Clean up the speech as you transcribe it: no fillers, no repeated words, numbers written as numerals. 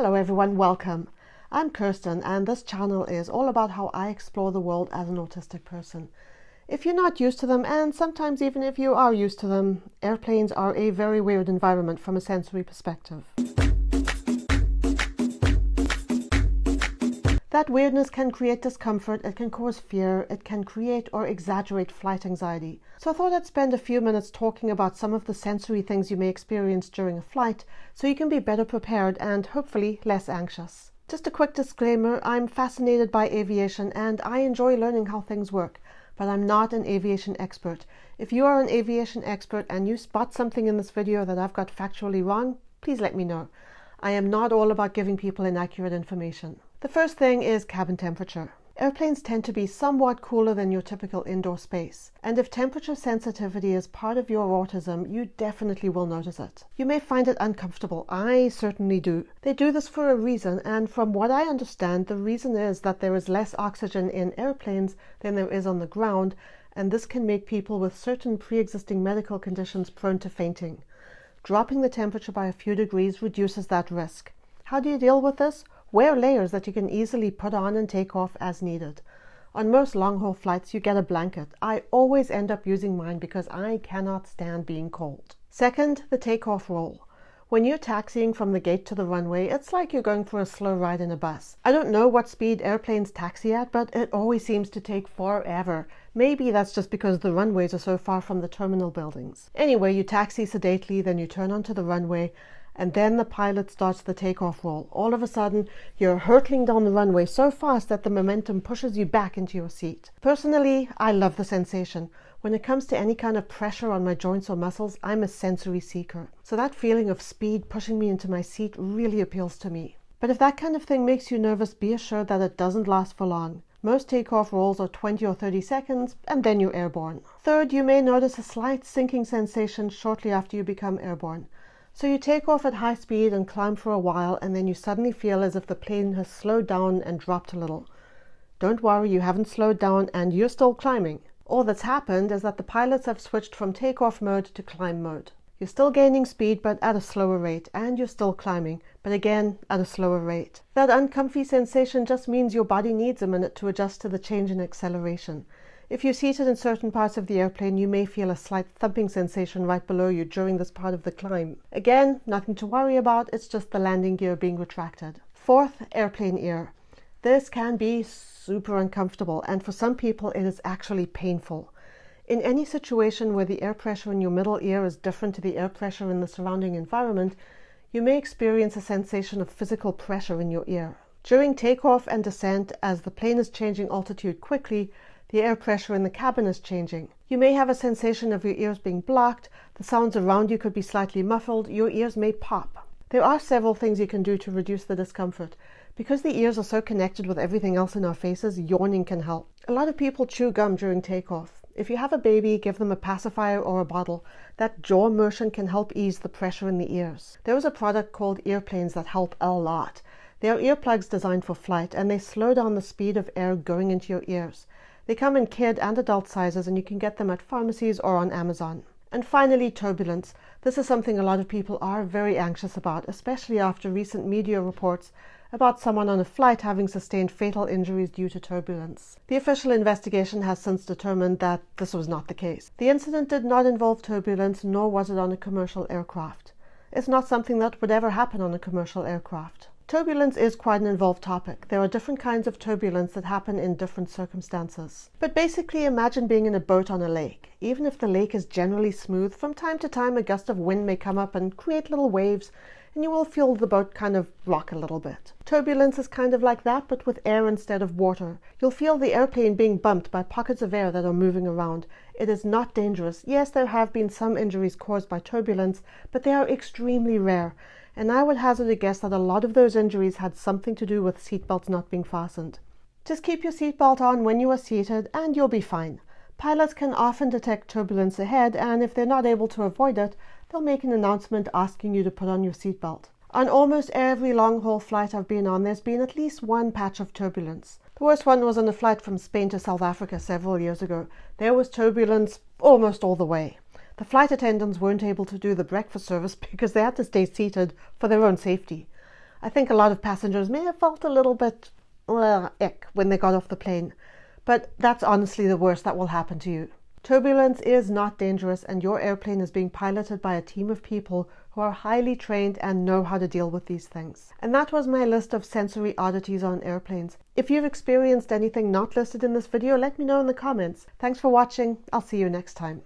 Hello everyone, welcome. I'm Kirsten and this channel is all about how I explore the world as an autistic person. If you're not used to them, and sometimes even if you are used to them, airplanes are a very weird environment from a sensory perspective. That weirdness can create discomfort, it can cause fear, it can create or exaggerate flight anxiety. So I thought I'd spend a few minutes talking about some of the sensory things you may experience during a flight so you can be better prepared and hopefully less anxious. Just a quick disclaimer, I'm fascinated by aviation and I enjoy learning how things work, but I'm not an aviation expert. If you are an aviation expert and you spot something in this video that I've got factually wrong, please let me know. I am not all about giving people inaccurate information. The first thing is cabin temperature. Airplanes tend to be somewhat cooler than your typical indoor space, and if temperature sensitivity is part of your autism, you definitely will notice it. You may find it uncomfortable. I certainly do. They do this for a reason, and from what I understand, the reason is that there is less oxygen in airplanes than there is on the ground, and this can make people with certain pre-existing medical conditions prone to fainting. Dropping the temperature by a few degrees reduces that risk. How do you deal with this? Wear layers that you can easily put on and take off as needed. On most long-haul flights, you get a blanket. I always end up using mine because I cannot stand being cold. Second, the takeoff roll. When you're taxiing from the gate to the runway, it's like you're going for a slow ride in a bus. I don't know what speed airplanes taxi at, but it always seems to take forever. Maybe that's just because the runways are so far from the terminal buildings. Anyway, you taxi sedately, then you turn onto the runway, and then the pilot starts the takeoff roll. All of a sudden, you're hurtling down the runway so fast that the momentum pushes you back into your seat. Personally, I love the sensation. When it comes to any kind of pressure on my joints or muscles, I'm a sensory seeker. So that feeling of speed pushing me into my seat really appeals to me. But if that kind of thing makes you nervous, be assured that it doesn't last for long. Most takeoff rolls are 20 or 30 seconds, and then you're airborne. Third, you may notice a slight sinking sensation shortly after you become airborne. So you take off at high speed and climb for a while, and then you suddenly feel as if the plane has slowed down and dropped a little. Don't worry, you haven't slowed down and you're still climbing. All that's happened is that the pilots have switched from takeoff mode to climb mode. You're still gaining speed but at a slower rate, and you're still climbing, but again at a slower rate. That uncomfy sensation just means your body needs a minute to adjust to the change in acceleration. If you're seated in certain parts of the airplane, you may feel a slight thumping sensation right below you during this part of the climb. Again, nothing to worry about, it's just the landing gear being retracted. Fourth, airplane ear. This can be super uncomfortable, and for some people it is actually painful. In any situation where the air pressure in your middle ear is different to the air pressure in the surrounding environment, you may experience a sensation of physical pressure in your ear. During takeoff and descent, as the plane is changing altitude quickly, the air pressure in the cabin is changing. You may have a sensation of your ears being blocked, the sounds around you could be slightly muffled, your ears may pop. There are several things you can do to reduce the discomfort. Because the ears are so connected with everything else in our faces, yawning can help. A lot of people chew gum during takeoff. If you have a baby, give them a pacifier or a bottle. That jaw immersion can help ease the pressure in the ears. There is a product called earplanes that help a lot. They are earplugs designed for flight, and they slow down the speed of air going into your ears. They come in kid and adult sizes, and you can get them at pharmacies or on Amazon. And finally, turbulence. This is something a lot of people are very anxious about, especially after recent media reports about someone on a flight having sustained fatal injuries due to turbulence. The official investigation has since determined that this was not the case. The incident did not involve turbulence, nor was it on a commercial aircraft. It's not something that would ever happen on a commercial aircraft. Turbulence is quite an involved topic. There are different kinds of turbulence that happen in different circumstances. But basically, imagine being in a boat on a lake. Even if the lake is generally smooth, from time to time a gust of wind may come up and create little waves, and you will feel the boat kind of rock a little bit. Turbulence is kind of like that, but with air instead of water. You'll feel the airplane being bumped by pockets of air that are moving around. It is not dangerous. Yes, there have been some injuries caused by turbulence, but they are extremely rare. And I would hazard a guess that a lot of those injuries had something to do with seatbelts not being fastened. Just keep your seatbelt on when you are seated and you'll be fine. Pilots can often detect turbulence ahead, and if they're not able to avoid it, they'll make an announcement asking you to put on your seatbelt. On almost every long-haul flight I've been on, there's been at least one patch of turbulence. The worst one was on a flight from Spain to South Africa several years ago. There was turbulence almost all the way. The flight attendants weren't able to do the breakfast service because they had to stay seated for their own safety. I think a lot of passengers may have felt a little bit ick when they got off the plane, but that's honestly the worst that will happen to you. Turbulence is not dangerous, and your airplane is being piloted by a team of people who are highly trained and know how to deal with these things. And that was my list of sensory oddities on airplanes. If you've experienced anything not listed in this video, let me know in the comments. Thanks for watching. I'll see you next time.